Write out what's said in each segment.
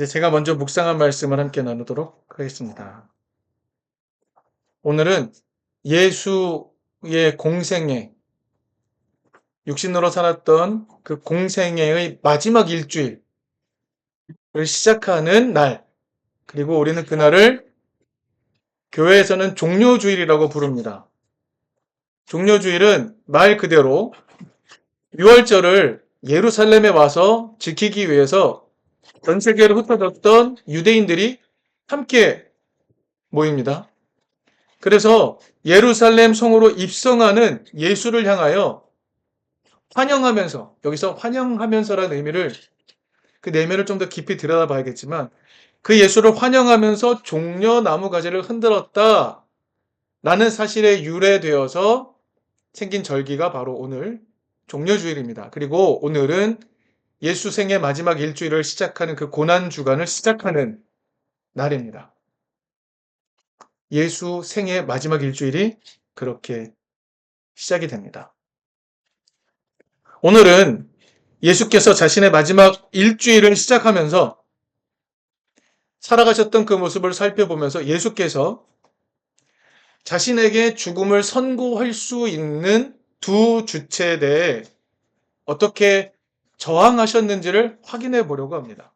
이제 제가 먼저 묵상한 말씀을 함께 나누도록 하겠습니다. 오늘은 예수의 공생애, 육신으로 살았던 그 공생애의 마지막 일주일을 시작하는 날, 그리고 우리는 그날을 교회에서는 종료주일이라고 부릅니다. 종료주일은 말 그대로 유월절을 예루살렘에 와서 지키기 위해서 전 세계로 흩어졌던 유대인들이 함께 모입니다. 그래서 예루살렘 성으로 입성하는 예수를 향하여 환영하면서, 여기서 환영하면서라는 의미를, 그 내면을 좀 더 깊이 들여다봐야겠지만, 그 예수를 환영하면서 종려 나무가지를 흔들었다 라는 사실에 유래되어서 생긴 절기가 바로 오늘 종려주일입니다. 그리고 오늘은 예수 생의 마지막 일주일을 시작하는 그 고난주간을 시작하는 날입니다. 예수 생의 마지막 일주일이 그렇게 시작이 됩니다. 오늘은 예수께서 자신의 마지막 일주일을 시작하면서 살아가셨던 그 모습을 살펴보면서 예수께서 자신에게 죽음을 선고할 수 있는 두 주체에 대해 어떻게 저항하셨는지를 확인해 보려고 합니다.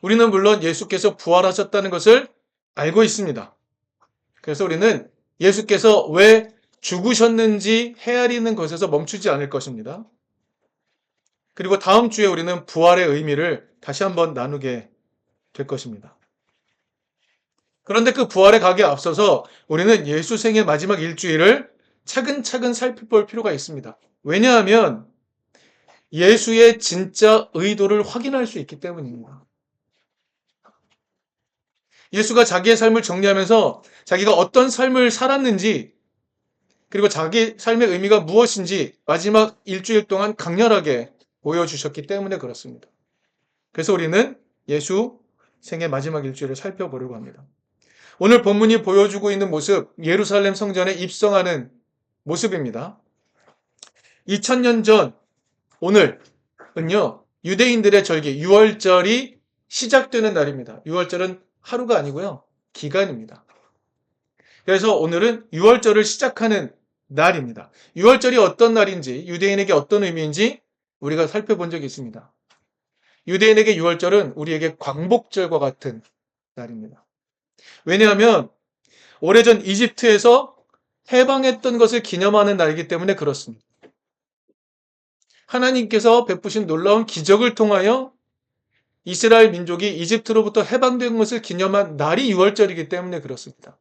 우리는 물론 예수께서 부활하셨다는 것을 알고 있습니다. 그래서 우리는 예수께서 왜 죽으셨는지 헤아리는 것에서 멈추지 않을 것입니다. 그리고 다음 주에 우리는 부활의 의미를 다시 한번 나누게 될 것입니다. 그런데 그 부활에 가기에 앞서서 우리는 예수 생의 마지막 일주일을 차근차근 살펴볼 필요가 있습니다. 왜냐하면 예수의 진짜 의도를 확인할 수 있기 때문입니다. 예수가 자기의 삶을 정리하면서 자기가 어떤 삶을 살았는지, 그리고 자기 삶의 의미가 무엇인지 마지막 일주일 동안 강렬하게 보여주셨기 때문에 그렇습니다. 그래서 우리는 예수 생의 마지막 일주일을 살펴보려고 합니다. 오늘 본문이 보여주고 있는 모습, 예루살렘 성전에 입성하는 모습입니다. 2000년 전 오늘은요, 유대인들의 절기 유월절이 시작되는 날입니다. 유월절은 하루가 아니고요, 기간입니다. 그래서 오늘은 유월절을 시작하는 날입니다. 유월절이 어떤 날인지, 유대인에게 어떤 의미인지 우리가 살펴본 적이 있습니다. 유대인에게 유월절은 우리에게 광복절과 같은 날입니다. 왜냐하면 오래전 이집트에서 해방했던 것을 기념하는 날이기 때문에 그렇습니다. 하나님께서 베푸신 놀라운 기적을 통하여 이스라엘 민족이 이집트로부터 해방된 것을 기념한 날이 유월절이기 때문에 그렇습니다.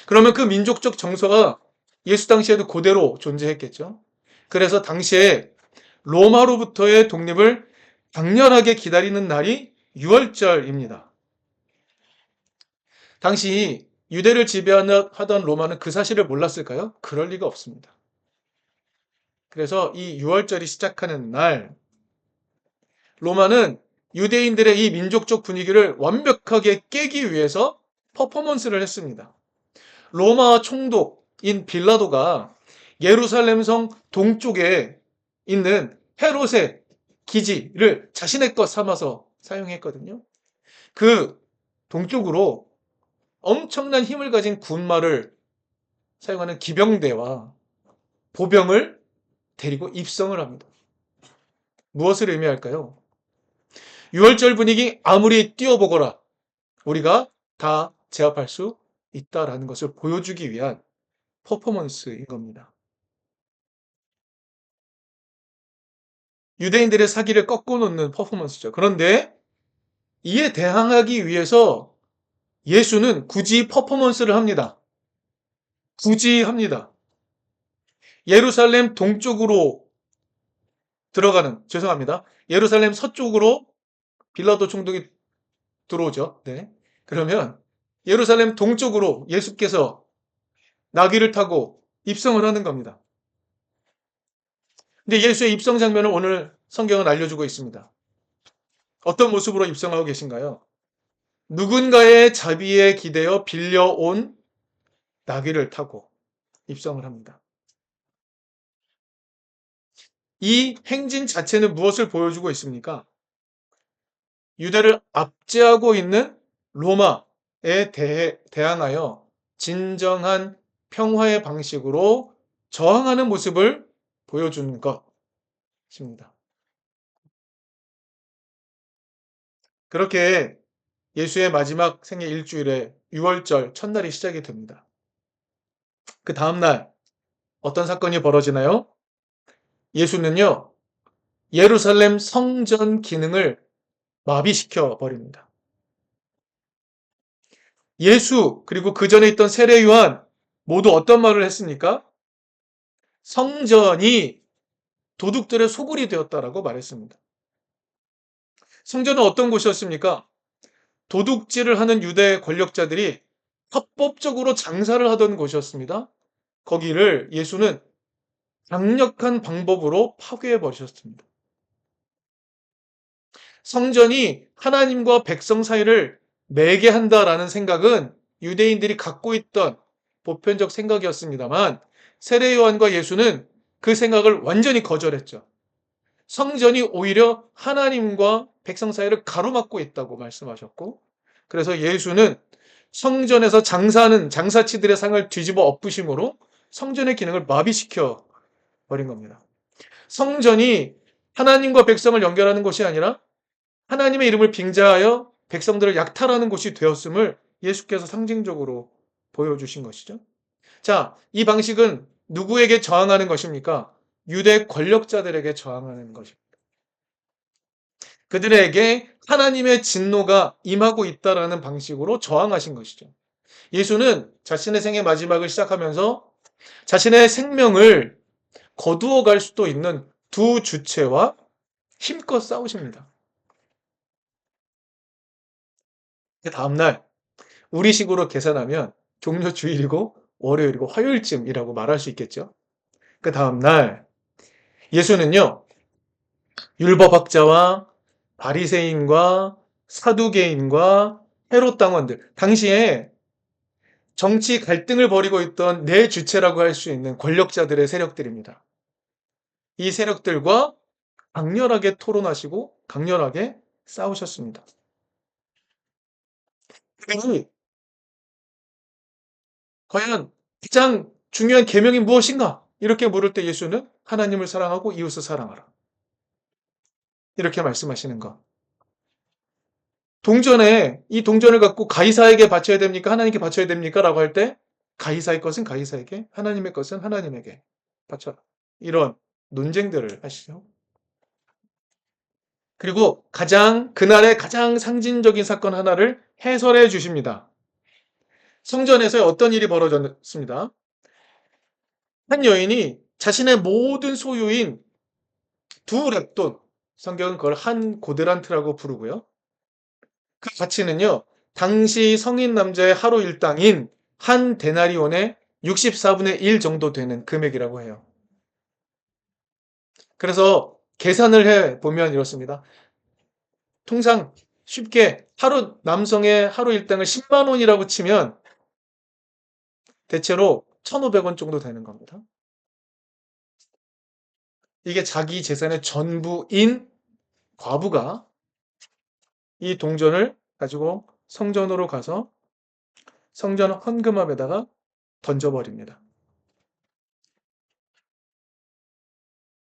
그러면 그 민족적 정서가 예수 당시에도 그대로 존재했겠죠. 그래서 당시에 로마로부터의 독립을 강렬하게 기다리는 날이 유월절입니다. 당시 유대를 지배하던 로마는 그 사실을 몰랐을까요? 그럴 리가 없습니다. 그래서 이 유월절이 시작하는 날, 로마는 유대인들의 이 민족적 분위기를 완벽하게 깨기 위해서 퍼포먼스를 했습니다. 로마 총독인 빌라도가 예루살렘 성 동쪽에 있는 헤롯의 기지를 자신의 것 삼아서 사용했거든요. 그 동쪽으로 엄청난 힘을 가진 군마를 사용하는 기병대와 보병을 데리고 입성을 합니다. 무엇을 의미할까요? 유월절 분위기 아무리 띄워보거라, 우리가 다 제압할 수 있다라는 것을 보여주기 위한 퍼포먼스인 겁니다. 유대인들의 사기를 꺾어놓는 퍼포먼스죠. 그런데 이에 대항하기 위해서 예수는 굳이 퍼포먼스를 합니다. 굳이 합니다. 예루살렘 동쪽으로 죄송합니다. 예루살렘 서쪽으로 빌라도 총독이 들어오죠. 네. 그러면 예루살렘 동쪽으로 예수께서 나귀를 타고 입성을 하는 겁니다. 근데 예수의 입성 장면을 오늘 성경은 알려주고 있습니다. 어떤 모습으로 입성하고 계신가요? 누군가의 자비에 기대어 빌려온 나귀를 타고 입성을 합니다. 이 행진 자체는 무엇을 보여주고 있습니까? 유대를 압제하고 있는 로마에 대항하여 진정한 평화의 방식으로 저항하는 모습을 보여주는 것입니다. 그렇게 예수의 마지막 생애 일주일에 6월절 첫날이 시작이 됩니다. 그 다음날 어떤 사건이 벌어지나요? 예수는요, 예루살렘 성전 기능을 마비시켜 버립니다. 예수, 그리고 그 전에 있던 세례 요한 모두 어떤 말을 했습니까? 성전이 도둑들의 소굴이 되었다라고 말했습니다. 성전은 어떤 곳이었습니까? 도둑질을 하는 유대 권력자들이 합법적으로 장사를 하던 곳이었습니다. 거기를 예수는 강력한 방법으로 파괴해 버리셨습니다. 성전이 하나님과 백성 사이를 매개한다라는 생각은 유대인들이 갖고 있던 보편적 생각이었습니다만 세례 요한과 예수는 그 생각을 완전히 거절했죠. 성전이 오히려 하나님과 백성 사이를 가로막고 있다고 말씀하셨고, 그래서 예수는 성전에서 장사하는 장사치들의 상을 뒤집어 엎으심으로 성전의 기능을 마비시켜 버린 겁니다. 성전이 하나님과 백성을 연결하는 곳이 아니라 하나님의 이름을 빙자하여 백성들을 약탈하는 곳이 되었음을 예수께서 상징적으로 보여주신 것이죠. 자, 이 방식은 누구에게 저항하는 것입니까? 유대 권력자들에게 저항하는 것입니다. 그들에게 하나님의 진노가 임하고 있다라는 방식으로 저항하신 것이죠. 예수는 자신의 생의 마지막을 시작하면서 자신의 생명을 거두어 갈 수도 있는 두 주체와 힘껏 싸우십니다. 그 다음날 우리식으로 계산하면 종려 주일이고 월요일이고 화요일쯤이라고 말할 수 있겠죠. 그 다음날 예수는요, 율법학자와 바리새인과 사두개인과 헤롯 당원들, 당시에 정치 갈등을 벌이고 있던 내 주체라고 할 수 있는 권력자들의 세력들입니다. 이 세력들과 강렬하게 토론하시고 강렬하게 싸우셨습니다. 그러니 과연 가장 중요한 계명이 무엇인가? 이렇게 물을 때 예수는 하나님을 사랑하고 이웃을 사랑하라. 이렇게 말씀하시는 것. 동전에 이 동전을 갖고 가이사에게 바쳐야 됩니까? 하나님께 바쳐야 됩니까? 라고 할 때 가이사의 것은 가이사에게, 하나님의 것은 하나님에게 바쳐라. 이런 논쟁들을 하시죠. 그리고 그날의 가장 상징적인 사건 하나를 해설해 주십니다. 성전에서 어떤 일이 벌어졌습니다. 한 여인이 자신의 모든 소유인 두 렙돈, 성경은 그걸 한 고데란트라고 부르고요. 그 가치는요, 당시 성인 남자의 하루 일당인 한 데나리온의 64분의 1 정도 되는 금액이라고 해요. 그래서 계산을 해보면 이렇습니다. 통상 쉽게 남성의 하루 일당을 10만 원이라고 치면 대체로 1,500원 정도 되는 겁니다. 이게 자기 재산의 전부인 과부가 이 동전을 가지고 성전으로 가서 성전 헌금함에다가 던져버립니다.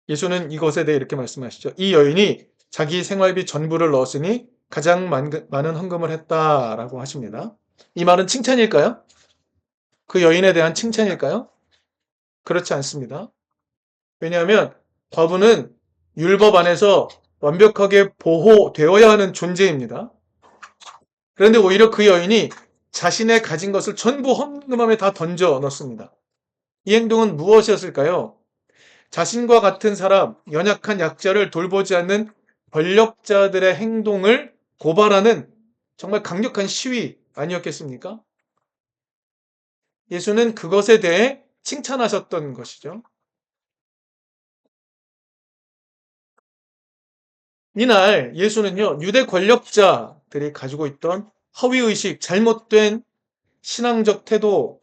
예수는 이것에 대해 이렇게 말씀하시죠. 이 여인이 자기 생활비 전부를 넣었으니 가장 많은 헌금을 했다라고 하십니다. 이 말은 칭찬일까요? 그 여인에 대한 칭찬일까요? 그렇지 않습니다. 왜냐하면 과부는 율법 안에서 완벽하게 보호되어야 하는 존재입니다. 그런데 오히려 그 여인이 자신의 가진 것을 전부 헌금함에 다 던져 넣습니다. 이 행동은 무엇이었을까요? 자신과 같은 사람, 연약한 약자를 돌보지 않는 권력자들의 행동을 고발하는 정말 강력한 시위 아니었겠습니까? 예수는 그것에 대해 칭찬하셨던 것이죠. 이날 예수는요, 유대 권력자들이 가지고 있던 허위의식, 잘못된 신앙적 태도,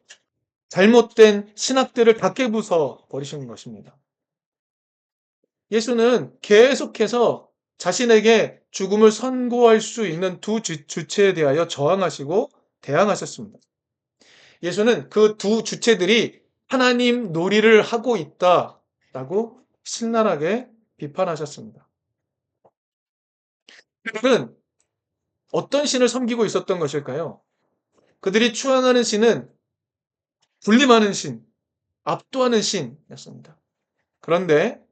잘못된 신학들을 다 깨부숴 버리시는 것입니다. 예수는 계속해서 자신에게 죽음을 선고할 수 있는 두 주체에 대하여 저항하시고 대항하셨습니다. 예수는 그 두 주체들이 하나님 놀이를 하고 있다라고 신랄하게 비판하셨습니다. 그들은 어떤 신을 섬기고 있었던 것일까요? 그들이 추앙하는 신은 군림하는 신, 압도하는 신이었습니다. 그런데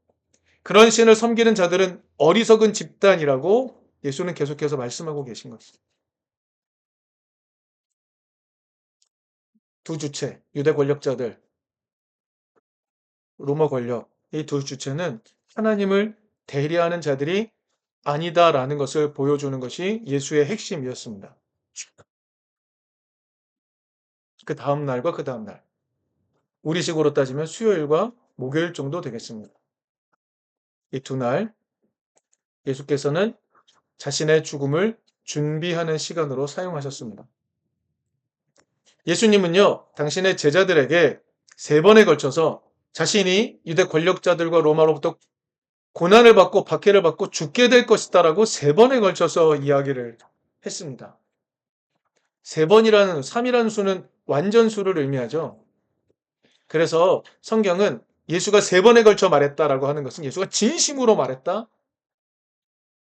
그런 신을 섬기는 자들은 어리석은 집단이라고 예수는 계속해서 말씀하고 계신 것입니다. 두 주체, 유대 권력자들, 로마 권력, 이 두 주체는 하나님을 대리하는 자들이 아니다라는 것을 보여주는 것이 예수의 핵심이었습니다. 그 다음 날과 그 다음 날. 우리식으로 따지면 수요일과 목요일 정도 되겠습니다. 이 두 날 예수께서는 자신의 죽음을 준비하는 시간으로 사용하셨습니다. 예수님은요, 당신의 제자들에게 세 번에 걸쳐서 자신이 유대 권력자들과 로마로부터 고난을 받고 박해를 받고 죽게 될 것이다라고 세 번에 걸쳐서 이야기를 했습니다. 세 번이라는 3이라는 수는 완전수를 의미하죠. 그래서 성경은 예수가 세 번에 걸쳐 말했다라고 하는 것은 예수가 진심으로 말했다,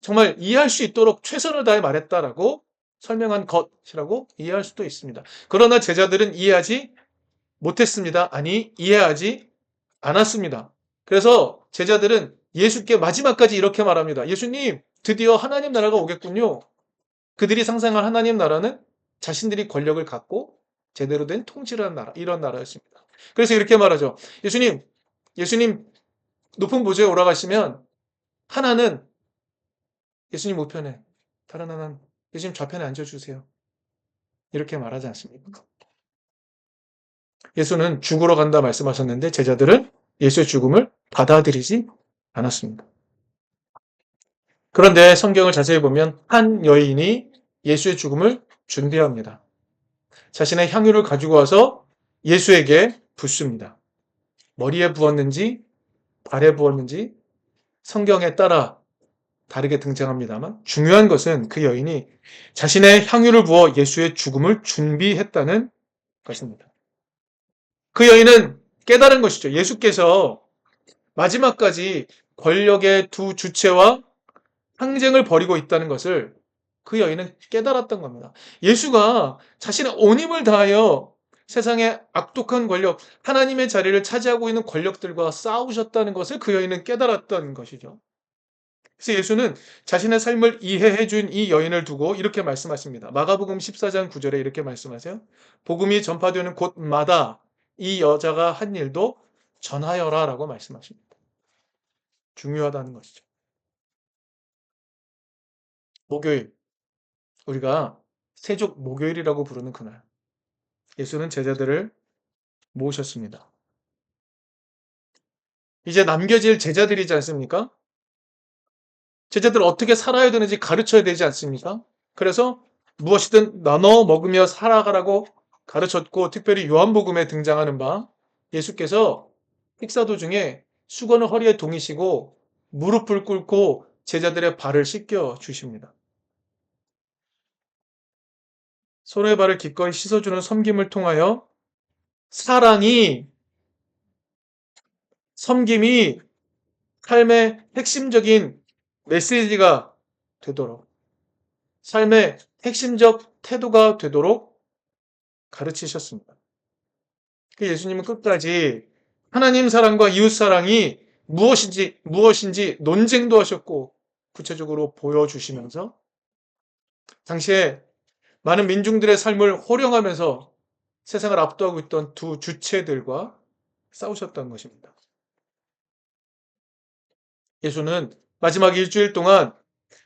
정말 이해할 수 있도록 최선을 다해 말했다라고 설명한 것이라고 이해할 수도 있습니다. 그러나 제자들은 이해하지 못했습니다. 아니, 이해하지 않았습니다. 그래서 제자들은 예수께 마지막까지 이렇게 말합니다. 예수님, 드디어 하나님 나라가 오겠군요. 그들이 상상한 하나님 나라는 자신들이 권력을 갖고 제대로 된 통치를 하는 나라, 이런 나라였습니다. 그래서 이렇게 말하죠. 예수님 높은 보좌에 올라가시면 하나는 예수님 우편에, 다른 하나는 예수님 좌편에 앉아주세요. 이렇게 말하지 않습니까? 예수는 죽으러 간다 말씀하셨는데 제자들은 예수의 죽음을 받아들이지 않았습니다. 그런데 성경을 자세히 보면 한 여인이 예수의 죽음을 준비합니다. 자신의 향유를 가지고 와서 예수에게 붓습니다. 머리에 부었는지 발에 부었는지 성경에 따라 다르게 등장합니다만 중요한 것은 그 여인이 자신의 향유를 부어 예수의 죽음을 준비했다는 것입니다. 그 여인은 깨달은 것이죠. 예수께서 마지막까지 권력의 두 주체와 항쟁을 벌이고 있다는 것을 그 여인은 깨달았던 겁니다. 예수가 자신의 온 힘을 다하여 세상의 악독한 권력, 하나님의 자리를 차지하고 있는 권력들과 싸우셨다는 것을 그 여인은 깨달았던 것이죠. 그래서 예수는 자신의 삶을 이해해 준 이 여인을 두고 이렇게 말씀하십니다. 마가복음 14장 9절에 이렇게 말씀하세요. 복음이 전파되는 곳마다 이 여자가 한 일도 전하여라 라고 말씀하십니다. 중요하다는 것이죠. 목요일, 우리가 세족 목요일이라고 부르는 그날, 예수는 제자들을 모으셨습니다. 이제 남겨질 제자들이지 않습니까? 제자들 어떻게 살아야 되는지 가르쳐야 되지 않습니까? 그래서 무엇이든 나눠 먹으며 살아가라고 가르쳤고, 특별히 요한복음에 등장하는 바 예수께서 식사 도중에 수건을 허리에 동이시고 무릎을 꿇고 제자들의 발을 씻겨 주십니다. 서로의 발을 기꺼이 씻어주는 섬김을 통하여 사랑이, 섬김이 삶의 핵심적인 메시지가 되도록, 삶의 핵심적 태도가 되도록 가르치셨습니다. 예수님은 끝까지 하나님 사랑과 이웃 사랑이 무엇인지 논쟁도 하셨고 구체적으로 보여주시면서 당시에 많은 민중들의 삶을 호령하면서 세상을 압도하고 있던 두 주체들과 싸우셨던 것입니다. 예수는 마지막 일주일 동안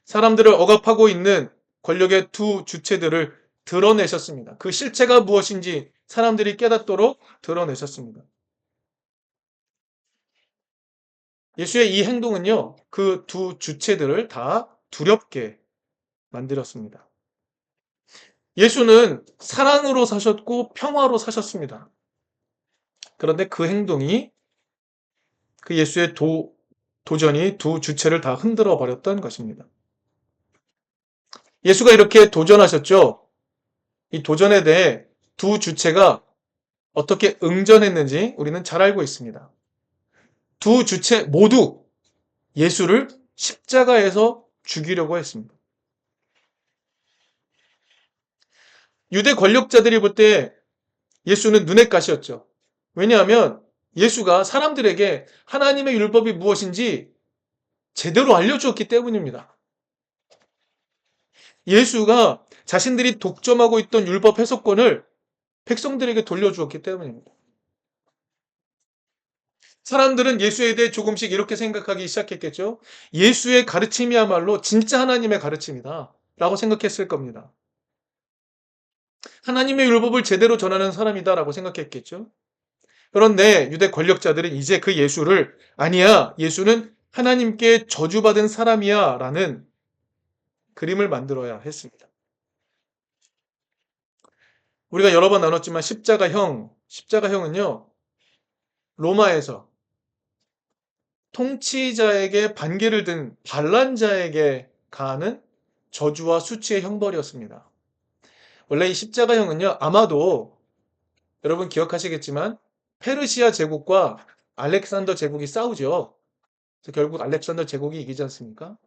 사람들을 억압하고 있는 권력의 두 주체들을 드러내셨습니다. 그 실체가 무엇인지 사람들이 깨닫도록 드러내셨습니다. 예수의 이 행동은요, 그 두 주체들을 다 두렵게 만들었습니다. 예수는 사랑으로 사셨고 평화로 사셨습니다. 그런데 그 행동이, 그 예수의 도전이 두 주체를 다 흔들어 버렸던 것입니다. 예수가 이렇게 도전하셨죠. 이 도전에 대해 두 주체가 어떻게 응전했는지 우리는 잘 알고 있습니다. 두 주체 모두 예수를 십자가에서 죽이려고 했습니다. 유대 권력자들이 볼 때 예수는 눈엣 가시였죠. 왜냐하면 예수가 사람들에게 하나님의 율법이 무엇인지 제대로 알려주었기 때문입니다. 예수가 자신들이 독점하고 있던 율법 해석권을 백성들에게 돌려주었기 때문입니다. 사람들은 예수에 대해 조금씩 이렇게 생각하기 시작했겠죠. 예수의 가르침이야말로 진짜 하나님의 가르침이다 라고 생각했을 겁니다. 하나님의 율법을 제대로 전하는 사람이다라고 생각했겠죠. 그런데 유대 권력자들은 이제 그 예수를 아니야, 예수는 하나님께 저주받은 사람이야 라는 그림을 만들어야 했습니다. 우리가 여러 번 나눴지만 십자가형은요, 로마에서 통치자에게 반기를 든 반란자에게 가하는 저주와 수치의 형벌이었습니다. 원래 이 십자가형은요, 아마도 여러분 기억하시겠지만 페르시아 제국과 알렉산더 제국이 싸우죠. 그래서 결국 알렉산더 제국이 이기지 않습니까?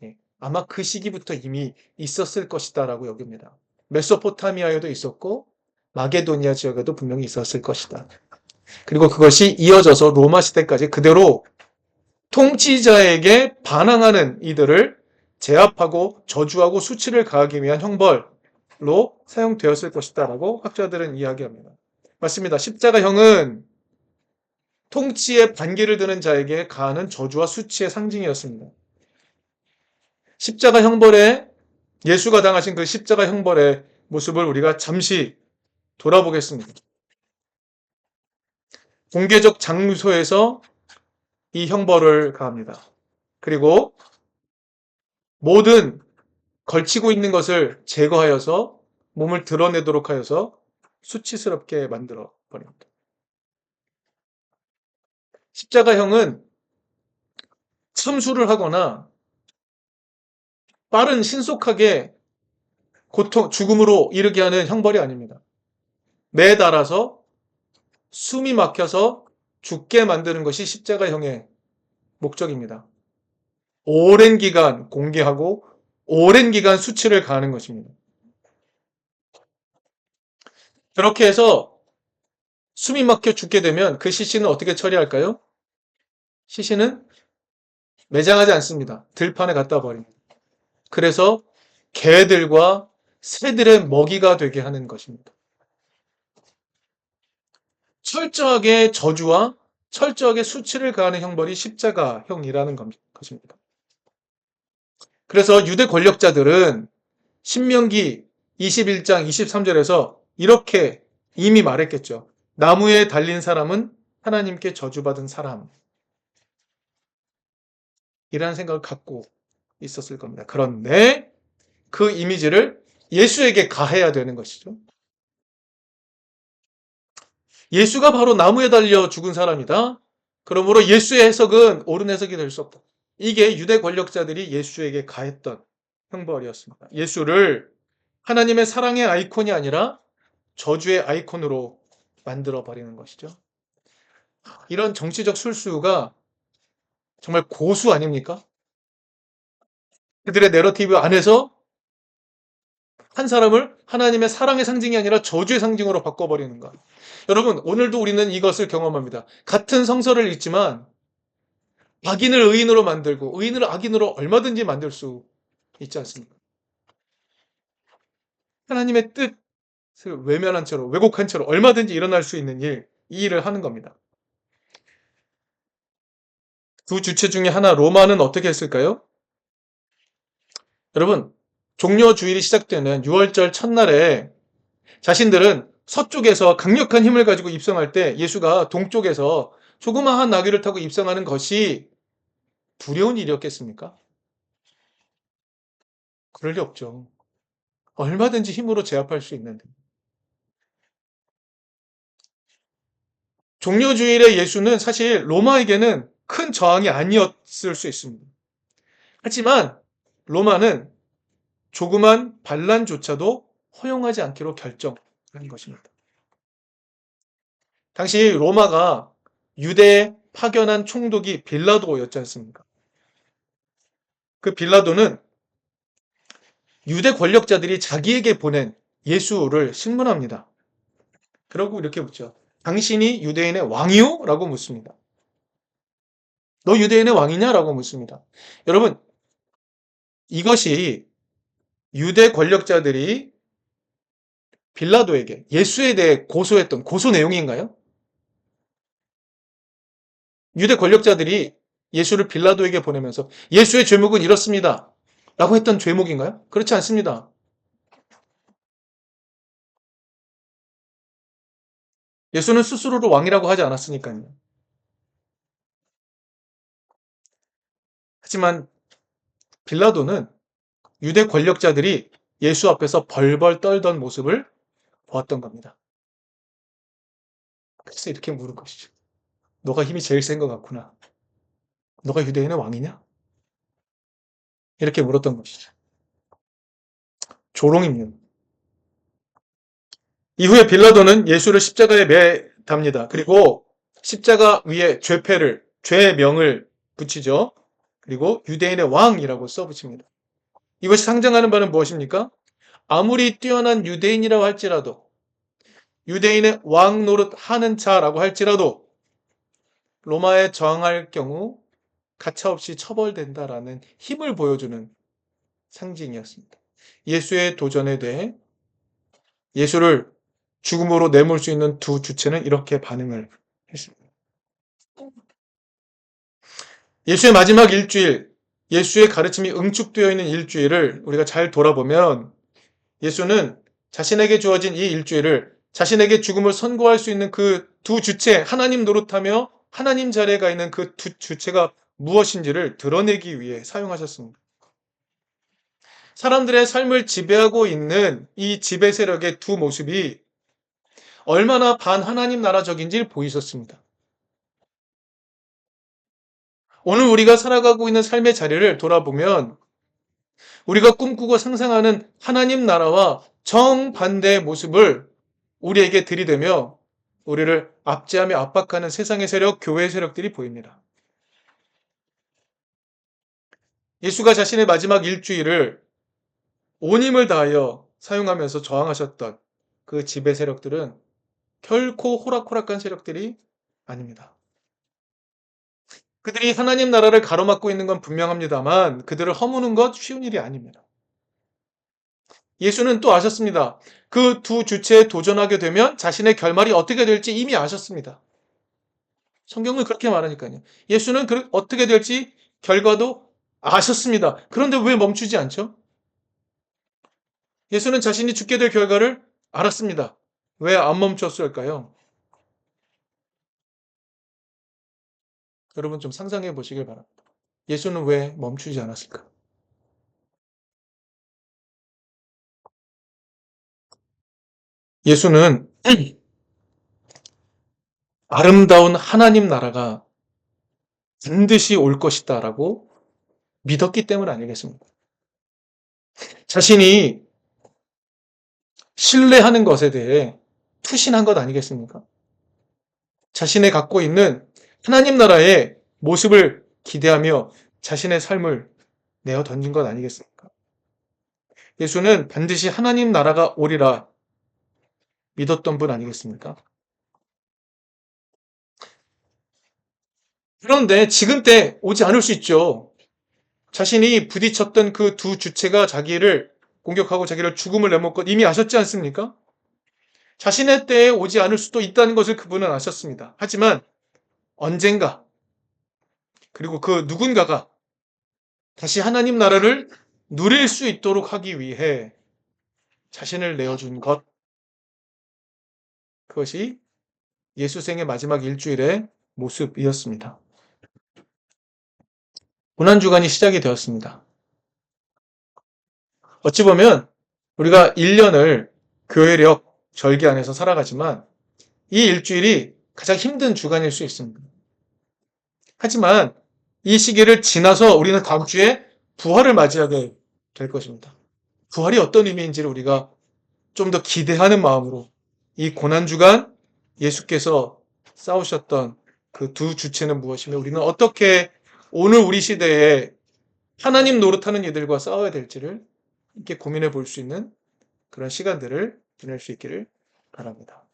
예, 아마 그 시기부터 이미 있었을 것이다라고 여깁니다. 메소포타미아에도 있었고 마게도니아 지역에도 분명히 있었을 것이다. 그리고 그것이 이어져서 로마 시대까지 그대로 통치자에게 반항하는 이들을 제압하고 저주하고 수치를 가하기 위한 형벌로 사용되었을 것이다라고 학자들은 이야기합니다. 맞습니다. 십자가형은 통치에 반기를 드는 자에게 가하는 저주와 수치의 상징이었습니다. 십자가 형벌에 예수가 당하신 그 십자가 형벌의 모습을 우리가 잠시 돌아보겠습니다. 공개적 장소에서 이 형벌을 가합니다. 그리고 모든 걸치고 있는 것을 제거하여서 몸을 드러내도록 하여서 수치스럽게 만들어 버립니다. 십자가형은 참수를 하거나 빠른 신속하게 죽음으로 이르게 하는 형벌이 아닙니다. 매달아서 숨이 막혀서 죽게 만드는 것이 십자가형의 목적입니다. 오랜 기간 공개하고 오랜 기간 수치를 가하는 것입니다. 그렇게 해서 숨이 막혀 죽게 되면 그 시신은 어떻게 처리할까요? 시신은 매장하지 않습니다. 들판에 갖다 버립니다. 그래서 개들과 새들의 먹이가 되게 하는 것입니다. 철저하게 저주와 철저하게 수치를 가하는 형벌이 십자가형이라는 것입니다. 그래서 유대 권력자들은 신명기 21장 23절에서 이렇게 이미 말했겠죠. 나무에 달린 사람은 하나님께 저주받은 사람. 이라는 생각을 갖고 있었을 겁니다. 그런데 그 이미지를 예수에게 가해야 되는 것이죠. 예수가 바로 나무에 달려 죽은 사람이다. 그러므로 예수의 해석은 옳은 해석이 될 수 없다. 이게 유대 권력자들이 예수에게 가했던 형벌이었습니다. 예수를 하나님의 사랑의 아이콘이 아니라 저주의 아이콘으로 만들어버리는 것이죠. 이런 정치적 술수가 정말 고수 아닙니까? 그들의 내러티브 안에서 한 사람을 하나님의 사랑의 상징이 아니라 저주의 상징으로 바꿔버리는 것. 여러분, 오늘도 우리는 이것을 경험합니다. 같은 성서를 읽지만 악인을 의인으로 만들고 의인을 악인으로 얼마든지 만들 수 있지 않습니까? 하나님의 뜻을 외면한 채로 왜곡한 채로 얼마든지 일어날 수 있는 이 일을 하는 겁니다. 두 주체 중에 하나 로마는 어떻게 했을까요? 여러분, 종려주일이 시작되는 6월절 첫날에 자신들은 서쪽에서 강력한 힘을 가지고 입성할 때 예수가 동쪽에서 조그마한 나귀를 타고 입성하는 것이 두려운 일이었겠습니까? 그럴 리 없죠. 얼마든지 힘으로 제압할 수 있는데. 종려주일의 예수는 사실 로마에게는 큰 저항이 아니었을 수 있습니다. 하지만 로마는 조그만 반란조차도 허용하지 않기로 결정한 것입니다. 당시 로마가 유대에 파견한 총독이 빌라도였지 않습니까? 그 빌라도는 유대 권력자들이 자기에게 보낸 예수를 신문합니다. 그러고 이렇게 묻죠. 당신이 유대인의 왕이요? 라고 묻습니다. 너 유대인의 왕이냐? 라고 묻습니다. 여러분, 이것이 유대 권력자들이 빌라도에게 예수에 대해 고소했던 고소 내용인가요? 유대 권력자들이 예수를 빌라도에게 보내면서 예수의 죄목은 이렇습니다. 라고 했던 죄목인가요? 그렇지 않습니다. 예수는 스스로를 왕이라고 하지 않았으니까요. 하지만 빌라도는 유대 권력자들이 예수 앞에서 벌벌 떨던 모습을 보았던 겁니다. 그래서 이렇게 물은 것이죠. 너가 힘이 제일 센 것 같구나. 너가 유대인의 왕이냐? 이렇게 물었던 것이죠. 조롱입니다. 이후에 빌라도는 예수를 십자가에 매답니다. 그리고 십자가 위에 죄명을 붙이죠. 그리고 유대인의 왕이라고 써붙입니다. 이것이 상징하는 바는 무엇입니까? 아무리 뛰어난 유대인이라고 할지라도, 유대인의 왕 노릇 하는 자라고 할지라도 로마에 저항할 경우 가차없이 처벌된다라는 힘을 보여주는 상징이었습니다. 예수의 도전에 대해 예수를 죽음으로 내몰 수 있는 두 주체는 이렇게 반응을 했습니다. 예수의 마지막 일주일, 예수의 가르침이 응축되어 있는 일주일을 우리가 잘 돌아보면 예수는 자신에게 주어진 이 일주일을 자신에게 죽음을 선고할 수 있는 그 두 주체, 하나님 노릇하며 하나님 자리에 가 있는 그 두 주체가 무엇인지를 드러내기 위해 사용하셨습니다. 사람들의 삶을 지배하고 있는 이 지배 세력의 두 모습이 얼마나 반하나님 나라적인지 보이셨습니다. 오늘 우리가 살아가고 있는 삶의 자리를 돌아보면 우리가 꿈꾸고 상상하는 하나님 나라와 정반대의 모습을 우리에게 들이대며 우리를 압제하며 압박하는 세상의 세력, 교회의 세력들이 보입니다. 예수가 자신의 마지막 일주일을 온 힘을 다하여 사용하면서 저항하셨던 그 지배 세력들은 결코 호락호락한 세력들이 아닙니다. 그들이 하나님 나라를 가로막고 있는 건 분명합니다만 그들을 허무는 것 쉬운 일이 아닙니다. 예수는 또 아셨습니다. 그 두 주체에 도전하게 되면 자신의 결말이 어떻게 될지 이미 아셨습니다. 성경은 그렇게 말하니까요. 예수는 어떻게 될지 결과도 아셨습니다. 그런데 왜 멈추지 않죠? 예수는 자신이 죽게 될 결과를 알았습니다. 왜 안 멈췄을까요? 여러분 좀 상상해 보시길 바랍니다. 예수는 왜 멈추지 않았을까? 예수는 아름다운 하나님 나라가 반드시 올 것이다라고 믿었기 때문 아니겠습니까? 자신이 신뢰하는 것에 대해 투신한 것 아니겠습니까? 자신의 갖고 있는 하나님 나라의 모습을 기대하며 자신의 삶을 내어 던진 것 아니겠습니까? 예수는 반드시 하나님 나라가 오리라 믿었던 분 아니겠습니까? 그런데 지금 때 오지 않을 수 있죠. 자신이 부딪혔던 그 두 주체가 자기를 공격하고 자기를 죽음을 내몰 것 이미 아셨지 않습니까? 자신의 때에 오지 않을 수도 있다는 것을 그분은 아셨습니다. 하지만 언젠가 그리고 그 누군가가 다시 하나님 나라를 누릴 수 있도록 하기 위해 자신을 내어준 것, 그것이 예수생의 마지막 일주일의 모습이었습니다. 고난주간이 시작이 되었습니다. 어찌 보면 우리가 1년을 교회력, 절기 안에서 살아가지만 이 일주일이 가장 힘든 주간일 수 있습니다. 하지만 이 시기를 지나서 우리는 다음 주에 부활을 맞이하게 될 것입니다. 부활이 어떤 의미인지를 우리가 좀 더 기대하는 마음으로 이 고난주간 예수께서 싸우셨던 그 두 주체는 무엇이며 우리는 어떻게 오늘 우리 시대에 하나님 노릇하는 이들과 싸워야 될지를 이렇게 고민해 볼 수 있는 그런 시간들을 보낼 수 있기를 바랍니다.